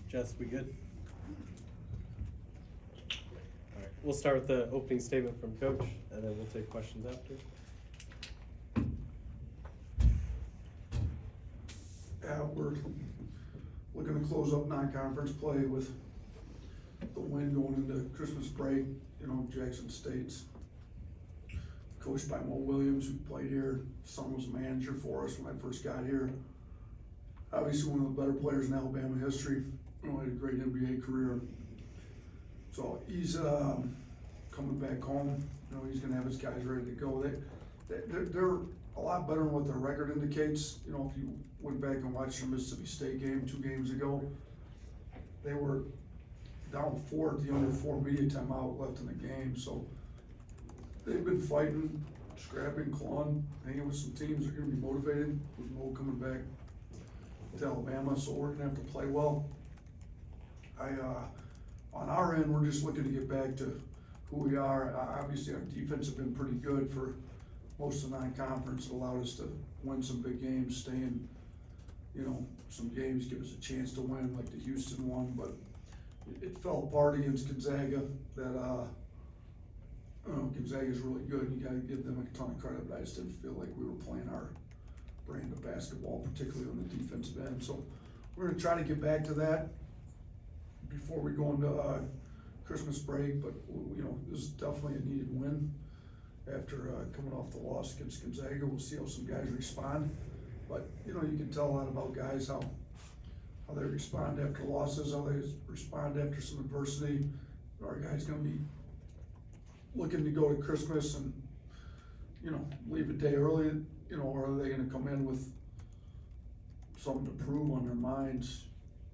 Jess, we good? All right, we'll start with the opening statement from Coach, and then we'll take questions after. Yeah, we're looking to close up non-conference play with the win going into Christmas break. You know, Jackson State's coached by Mo Williams, who played here. Son was a manager for us when I first got here. Obviously one of the better players in Alabama history. You know, had a great NBA career. So he's coming back home. You know, he's gonna have his guys ready to go. They're a lot better than what their record indicates. You know, if you went back and watched the Mississippi State game 2 games ago, they were down 4 at the under 4 media timeout left in the game. So they've been fighting, scrapping, clawing, hanging with some teams that are gonna be motivated with Mo coming back to Alabama. So we're gonna have to play well. On our end, we're just looking to get back to who we are. Obviously, our defense has been pretty good for most of the non-conference. It allowed us to win some big games, stay in, you know, some games, give us a chance to win, like the Houston one. But it fell apart against Gonzaga. That Gonzaga's really good. You got to give them a ton of credit. But I just didn't feel like we were playing our brand of basketball, particularly on the defensive end. So we're gonna try to get back to that before we go into Christmas break. But you know, this is definitely a needed win after coming off the loss against Gonzaga. We'll see how some guys respond. But you know, you can tell a lot about guys how they respond after losses, how they respond after some adversity. Our guys gonna be looking to go to Christmas and, you know, leave a day early, you know, or are they gonna come in with something to prove on their minds?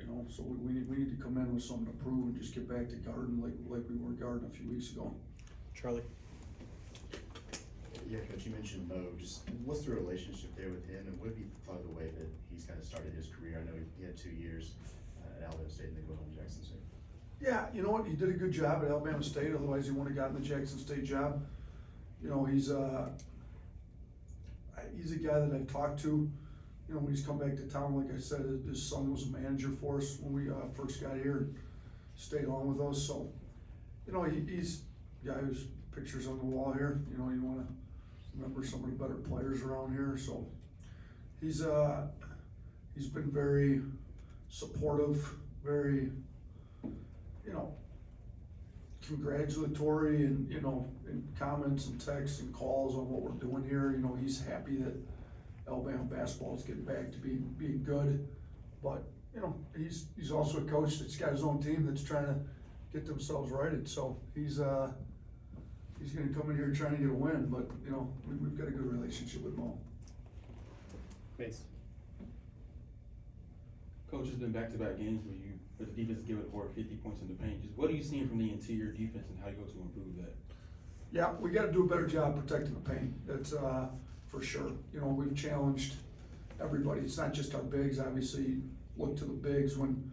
You know, so we need to come in with something to prove and just get back to guarding like we were guarding a few weeks ago. Charlie. Yeah, Coach, you mentioned Mo. Just what's the relationship there with him, and what have you thought of the way that he's kind of started his career? I know he had 2 years at Alabama State and then going on to Jackson State. Yeah, you know what? He did a good job at Alabama State. Otherwise, he wouldn't have gotten the Jackson State job. You know, he's a guy that I've talked to. You know, when he's come back to town, like I said, his son was a manager for us when we first got here and stayed on with us. So, you know, he's a guy whose pictures on the wall here. You know, you want to remember some of the better players around here. So he's been very supportive, very, you know, congratulatory, and you know, in comments and texts and calls on what we're doing here. You know, he's happy that Alabama basketball is getting back to being good. But you know, he's also a coach that's got his own team that's trying to get themselves righted. So he's going to come in here trying to get a win. But you know, we've got a good relationship with Mo. Mace. Coach, has been back-to-back games where the defense is giving over 50 points in the paint. Just what are you seeing from the interior defense, and how you go to improve that? Yeah, we got to do a better job protecting the paint. That's for sure. You know, we've challenged everybody. It's not just our bigs. Obviously, look to the bigs when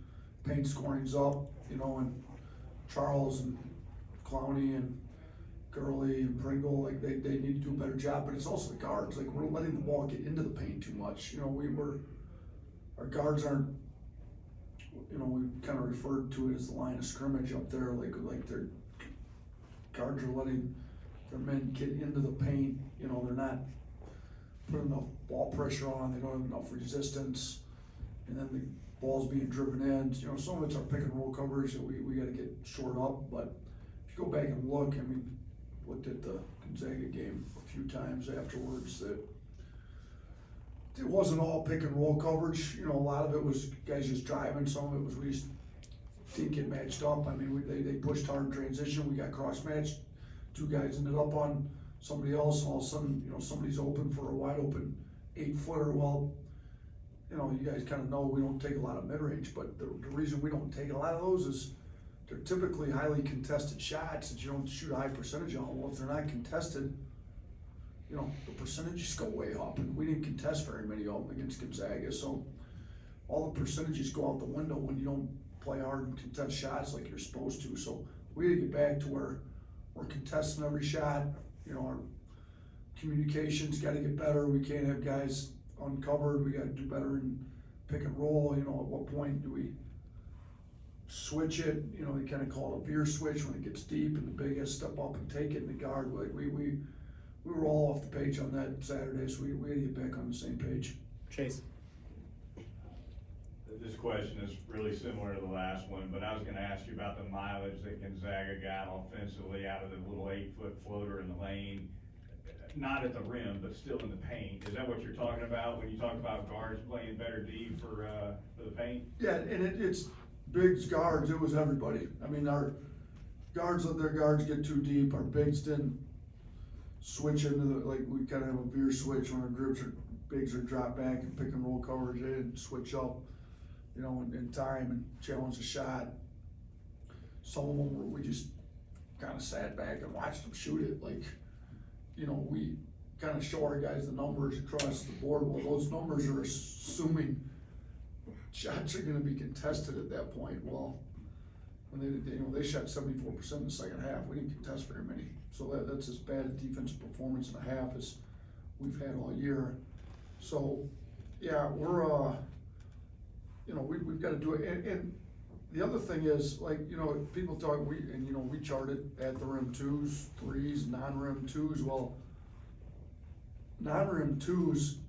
paint scoring's up. You know, and Charles and Clowney and Gurley and Pringle, like they need to do a better job. But it's also the guards. Like, we're letting the ball get into the paint too much. You know, our guards aren't. You know, we kind of referred to it as the line of scrimmage up there. Like their guards are letting their men get into the paint. You know, they're not putting enough ball pressure on. They don't have enough resistance, and then the ball's being driven in. You know, some of it's our pick and roll coverage that we got to get shored up. But if you go back and look, I mean, looked at the Gonzaga game a few times afterwards, that it wasn't all pick and roll coverage. You know, a lot of it was guys just driving. Some of it was we just didn't get matched up. I mean, they pushed hard in transition. We got cross-matched. 2 guys ended up on somebody else, and all of a sudden, you know, somebody's open for a wide open 8-footer. Well, you know, you guys kind of know we don't take a lot of mid-range, but the reason we don't take a lot of those is they're typically highly contested shots that you don't shoot a high percentage on. Well, if they're not contested, you know, the percentages go way up, and we didn't contest very many of them against Gonzaga. So all the percentages go out the window when you don't play hard and contest shots like you're supposed to. So we need to get back to where we're contesting every shot. You know, our communication's got to get better. We can't have guys uncovered. We got to do better in pick and roll. You know, at what point do we switch it, you know, they kinda call it a veer switch when it gets deep and the big has to step up and take it in the guard. Like, we were all off the page on that Saturday, so we had to get back on the same page. Chase. This question is really similar to the last one, but I was gonna ask you about the mileage that Gonzaga got offensively out of the little 8-foot floater in the lane. Not at the rim, but still in the paint. Is that what you're talking about when you talk about guards playing better D for the paint? Yeah, and it's bigs, guards, it was everybody. I mean, our guards let their guards get too deep, our bigs didn't switch into the, like, we kinda have a veer switch when our bigs are drop back and pick and roll coverage, they didn't switch up, you know, in time and challenge the shot. Some of them were, we just kinda sat back and watched them shoot it, like, you know, we kinda show our guys the numbers across the board, well, those numbers are assuming shots are gonna be contested at that point. Well, when they shot 74% in the second half, we didn't contest very many. So that's as bad a defensive performance in a half as we've had all year. So, yeah, we're, you know, we've gotta do it, and the other thing is, like, you know, people talk, we charted at the rim twos, threes, non-rim twos, well, non-rim twos,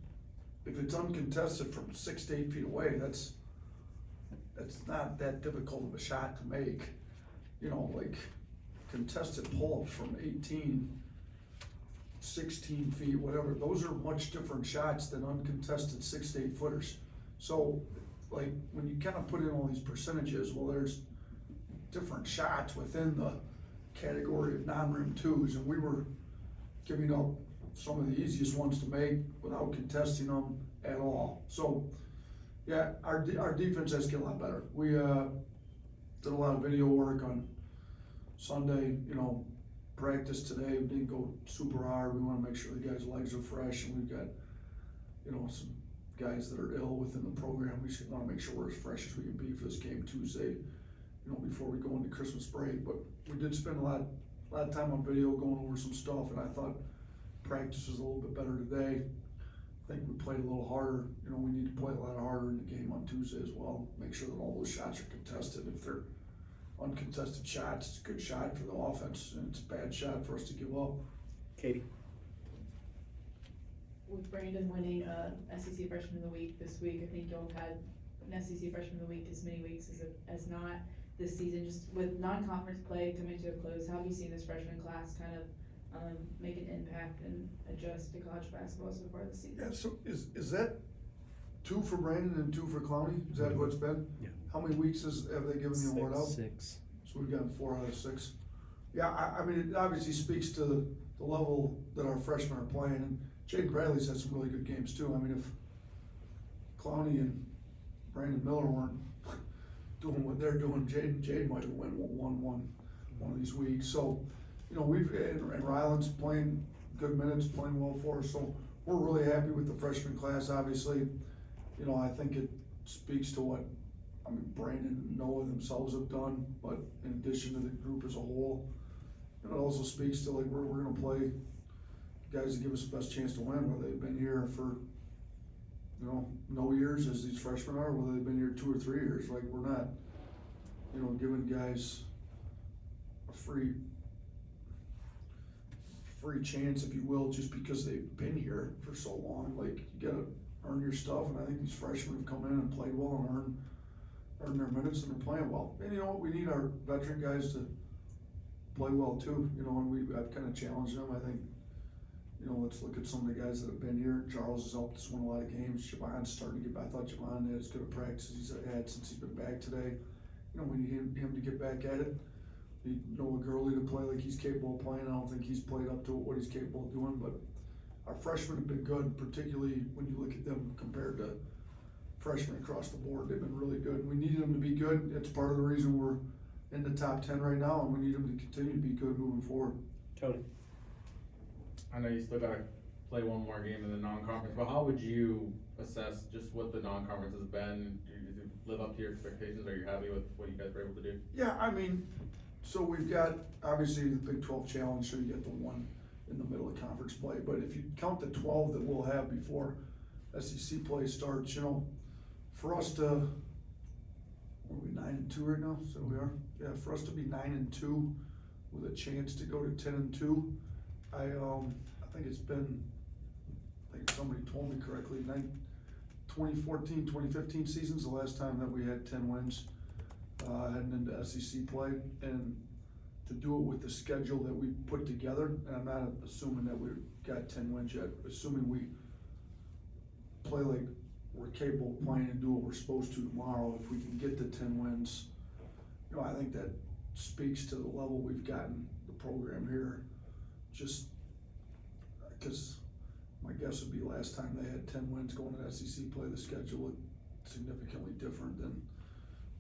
if it's uncontested from 6 to 8 feet away, that's not that difficult of a shot to make. You know, like, contested pull-ups from 18, 16 feet, whatever, those are much different shots than uncontested 6 to 8 footers. So, like, when you kinda put in all these percentages, well, there's different shots within the category of non-rim twos, and we were giving up some of the easiest ones to make without contesting them at all. So, yeah, our defense has to get a lot better. We, did a lot of video work on Sunday, you know, practice today, we didn't go super hard, we wanna make sure the guys' legs are fresh, and we've got, you know, some guys that are ill within the program, we should wanna make sure we're as fresh as we can be for this game Tuesday, you know, before we go into Christmas break. But we did spend a lot of time on video going over some stuff, and I thought practice was a little bit better today. I think we played a little harder, you know, we need to play a lot harder in the game on Tuesday as well, make sure that all those shots are contested. If they're uncontested shots, it's a good shot for the offense, and it's a bad shot for us to give up. Katie. With Brandon winning SEC Freshman of the Week this week, I think y'all had an SEC Freshman of the Week as many weeks as not this season. Just with non-conference play coming to a close, how have you seen this freshman class kind of make an impact and adjust to college basketball so far this season? Yeah, so is that 2 for Brandon and 2 for Clowney? Is that what it's been? Yeah. How many weeks have they given the award out? 6. So we've gotten 4 out of 6. Yeah, I mean, it obviously speaks to the level that our freshmen are playing, and Jade Bradley's had some really good games too. I mean, if Clowney and Brandon Miller weren't doing what they're doing, Jade might have won one of these weeks. So, you know, and Ryland's playing good minutes, playing well for us, so we're really happy with the freshman class, obviously. You know, I think it speaks to what, I mean, Brandon and Noah themselves have done, but in addition to the group as a whole, and it also speaks to, like, we're gonna play guys that give us the best chance to win, whether they've been here for, you know, no years as these freshmen are, whether they've been here 2 or 3 years. Like, we're not, you know, giving guys a free chance, if you will, just because they've been here for so long. Like, you gotta earn your stuff, and I think these freshmen have come in and played well and earned their minutes, and they're playing well. And you know what, we need our veteran guys to play well too, you know, and I've kinda challenged them. I think, you know, let's look at some of the guys that have been here. Charles has helped us win a lot of games. Javon's starting to get back. I thought Javon had as good a practice as he's had since he's been back today. You know, we need him to get back at it. We need Noah Gurley to play like he's capable of playing. I don't think he's played up to what he's capable of doing, but our freshmen have been good, particularly when you look at them compared to freshmen across the board. They've been really good. We need them to be good. It's part of the reason we're in the top 10 right now, and we need them to continue to be good moving forward. Tony. I know you still gotta play one more game in the non-conference, but how would you assess just what the non-conference has been? Does it live up to your expectations? Are you happy with what you guys were able to do? Yeah, I mean, so we've got, obviously, the Big 12 Challenge, so you get the one in the middle of conference play, but if you count the 12 that we'll have before SEC play starts, you know, for us to, what are we, 9 9-2 right now, so we are, yeah, for us to be 9-2 with a chance to go to 10-2, I think it's been, I think somebody told me correctly, 2014, 2015 season's the last time that we had 10 wins, heading into SEC play, and to do it with the schedule that we put together, and I'm not assuming that we've got 10 wins yet, assuming we play like we're capable of playing and do what we're supposed to tomorrow, if we can get to 10 wins, you know, I think that speaks to the level we've gotten the program here, just because my guess would be last time they had 10 wins going to SEC play, the schedule looked significantly different than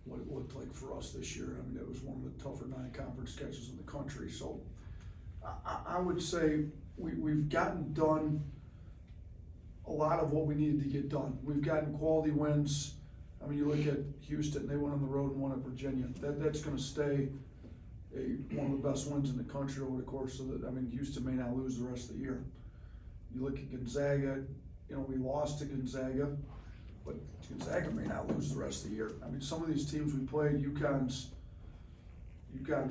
what it looked like for us this year. I mean, it was one of the tougher non-conference schedules in the country, so I would say we've gotten done a lot of what we needed to get done. We've gotten quality wins. I mean, you look at Houston, they went on the road and won at Virginia. That's gonna stay one of the best wins in the country over the course of I mean, Houston may not lose the rest of the year. You look at Gonzaga, you know, we lost to Gonzaga, but Gonzaga may not lose the rest of the year. I mean, some of these teams we played, UConn's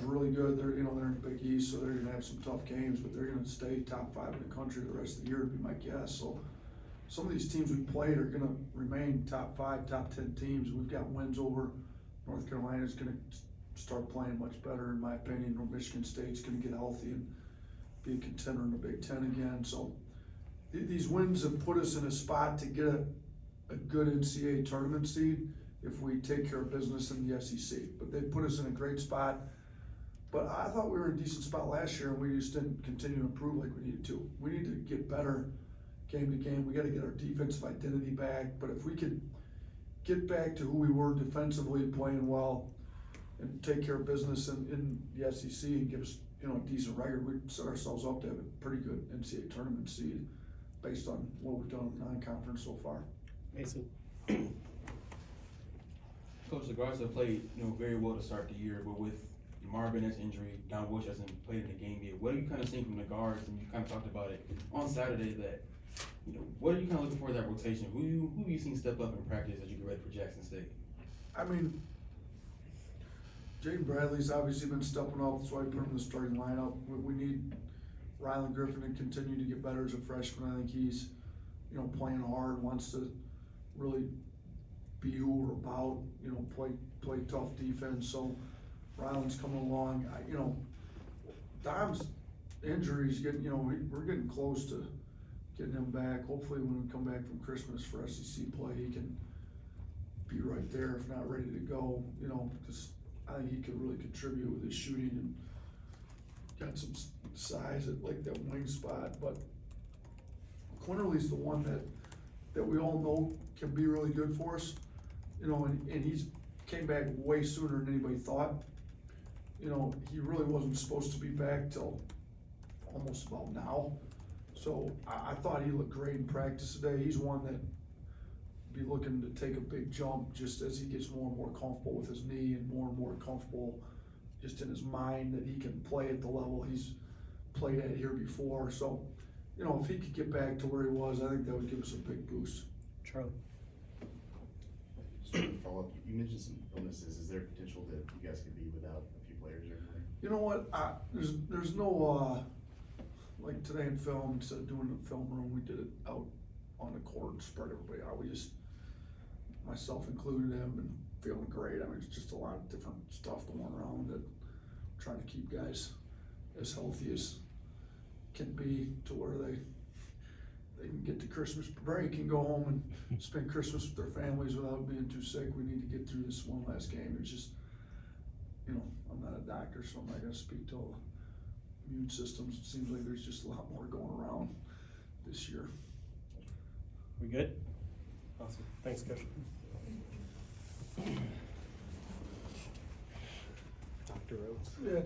really good. They're in the Big East, so they're gonna have some tough games, but they're gonna stay top 5 in the country the rest of the year, would be my guess. So some of these teams we played are gonna remain top 5, top 10 teams. We've got wins over North Carolina's gonna start playing much better, in my opinion, or Michigan State's gonna get healthy and be a contender in the Big Ten again. So these wins have put us in a spot to get a good NCAA tournament seed if we take care of business in the SEC. But they put us in a great spot. But I thought we were in a decent spot last year, and we just didn't continue to improve like we needed to. We need to get better game to game. We gotta get our defensive identity back. But if we could get back to who we were defensively and playing well and take care of business in the SEC and give us, you know, a decent record, we'd set ourselves up to have a pretty good NCAA tournament seed based on what we've done in the non-conference so far. Mason? Coach, the guards have played, you know, very well to start the year, but with Marvin's injury, Don Bush hasn't played in the game yet. What are you kind of seeing from the guards? And you kind of talked about it on Saturday that, you know, what are you kind of looking for in that rotation? Who have you seen step up in practice as you get ready for Jackson State? I mean, Jaden Bradley's obviously been stepping up, that's why I put him in the starting lineup. We need Rylan Griffin to continue to get better as a freshman. I think he's, you know, playing hard, wants to really be who we're about, you know, play tough defense. So Rylan's coming along. You know, Dom's injuries getting, you know, we're getting close to getting him back. Hopefully when we come back from Christmas for SEC play, he can be right there, if not ready to go, you know, because I think he could really contribute with his shooting and got some size at like that wing spot. But Quinterly's the one that we all know can be really good for us, you know, and he's came back way sooner than anybody thought. You know, he really wasn't supposed to be back till almost about now. So I thought he looked great in practice today. He's one that be looking to take a big jump just as he gets more and more comfortable with his knee and more comfortable just in his mind that he can play at the level he's played at here before. So, you know, if he could get back to where he was, I think that would give us a big boost. Charlie? Just to follow up, you mentioned some illnesses. Is there potential that you guys could be without a few players or anything? You know what, there's no, like today in film, instead of doing the film room, we did it out on the court and spread everybody out. We just, myself included, have been feeling great. I mean, it's just a lot of different stuff going around that I'm trying to keep guys as healthy as can be to where they can get to Christmas break and go home and spend Christmas with their families without being too sick. We need to get through this one last game. It's just, you know, I'm not a doctor, so I'm not gonna speak to all the immune systems. It seems like there's just a lot more going around this year. We good? Awesome. Thanks, Coach. Dr. Oats. Yeah.